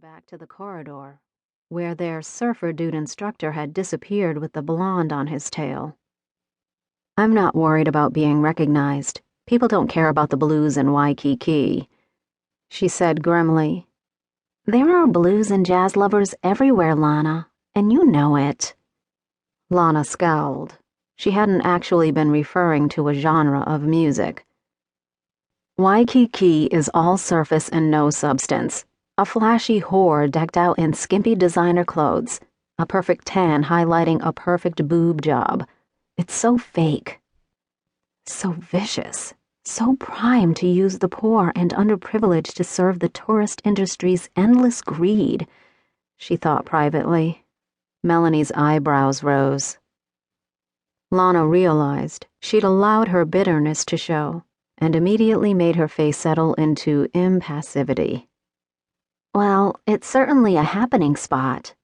back to the corridor, where their surfer dude instructor had disappeared with the blonde on his tail. "I'm not worried about being recognized. People don't care about the blues in Waikiki," she said grimly. "There are blues and jazz lovers everywhere, Lana, and you know it." Lana scowled. She hadn't actually been referring to a genre of music. Waikiki is all surface and no substance. A flashy whore decked out in skimpy designer clothes. A perfect tan highlighting a perfect boob job. It's so fake. So vicious. So primed to use the poor and underprivileged to serve the tourist industry's endless greed, she thought privately. Melanie's eyebrows rose. Lana realized she'd allowed her bitterness to show, and immediately made her face settle into impassivity. "Well, it's certainly a happening spot,"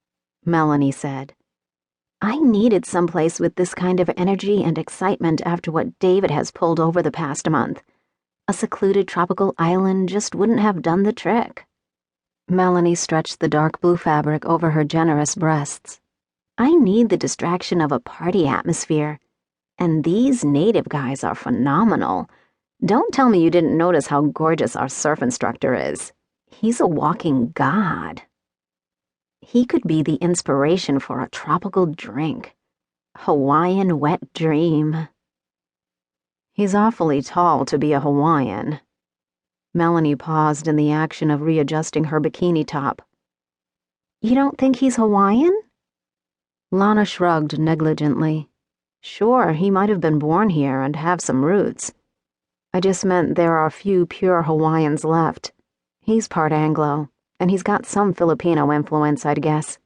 Melanie said. "I needed someplace with this kind of energy and excitement after what David has pulled over the past month. A secluded tropical island just wouldn't have done the trick." Melanie stretched the dark blue fabric over her generous breasts. "I need the distraction of a party atmosphere. And these native guys are phenomenal. Don't tell me you didn't notice how gorgeous our surf instructor is. He's a walking god. He could be the inspiration for a tropical drink. Hawaiian wet dream." "He's awfully tall to be a Hawaiian." Melanie paused in the action of readjusting her bikini top. "You don't think he's Hawaiian?" Lana shrugged negligently. "Sure, he might have been born here and have some roots. I just meant there are few pure Hawaiians left. He's part Anglo, and he's got some Filipino influence, I'd guess,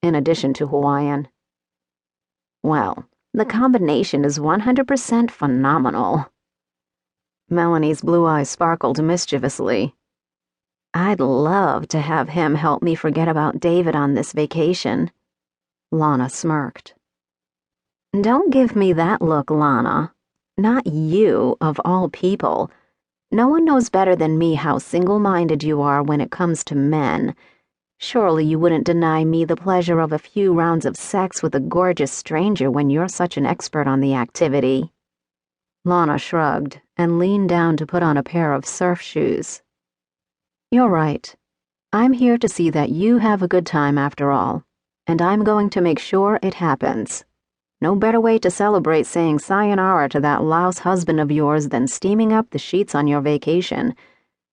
in addition to Hawaiian." "Well, the combination is 100% phenomenal." Melanie's blue eyes sparkled mischievously. "I'd love to have him help me forget about David on this vacation." Lana smirked. "Don't give me that look, Lana. Not you, of all people. No one knows better than me how single-minded you are when it comes to men. Surely you wouldn't deny me the pleasure of a few rounds of sex with a gorgeous stranger when you're such an expert on the activity." Lana shrugged and leaned down to put on a pair of surf shoes. "You're right. I'm here to see that you have a good time after all, and I'm going to make sure it happens. No better way to celebrate saying sayonara to that louse husband of yours than steaming up the sheets on your vacation.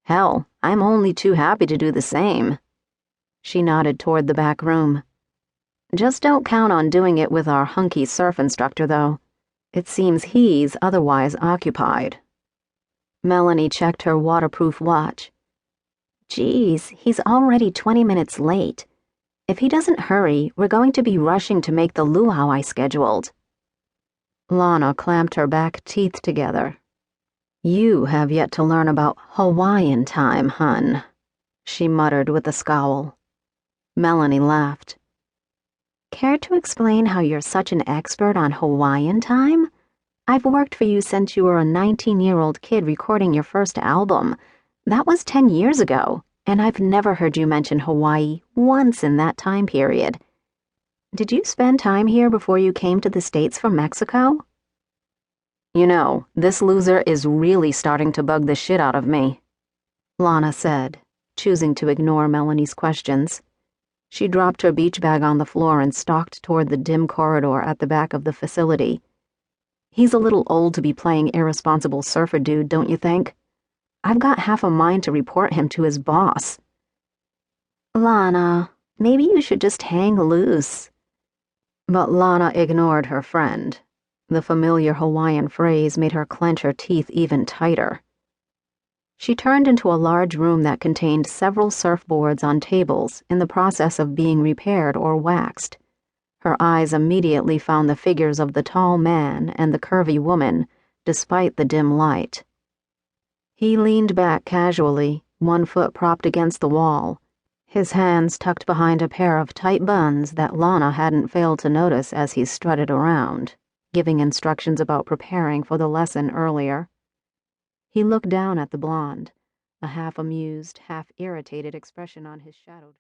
Hell, I'm only too happy to do the same." She nodded toward the back room. "Just don't count on doing it with our hunky surf instructor, though. It seems he's otherwise occupied." Melanie checked her waterproof watch. "Geez, he's already 20 minutes late. If he doesn't hurry, we're going to be rushing to make the luau I scheduled." Lana clamped her back teeth together. "You have yet to learn about Hawaiian time, hun," she muttered with a scowl. Melanie laughed. "Care to explain how you're such an expert on Hawaiian time? I've worked for you since you were a 19-year-old kid recording your first album. That was 10 years ago. And I've never heard you mention Hawaii once in that time period. Did you spend time here before you came to the States from Mexico?" "You know, this loser is really starting to bug the shit out of me," Lana said, choosing to ignore Melanie's questions. She dropped her beach bag on the floor and stalked toward the dim corridor at the back of the facility. "He's a little old to be playing irresponsible surfer dude, don't you think? I've got half a mind to report him to his boss." "Lana, maybe you should just hang loose." But Lana ignored her friend. The familiar Hawaiian phrase made her clench her teeth even tighter. She turned into a large room that contained several surfboards on tables in the process of being repaired or waxed. Her eyes immediately found the figures of the tall man and the curvy woman, despite the dim light. He leaned back casually, one foot propped against the wall, his hands tucked behind a pair of tight buns that Lana hadn't failed to notice as he strutted around, giving instructions about preparing for the lesson earlier. He looked down at the blonde, a half-amused, half-irritated expression on his shadowed face.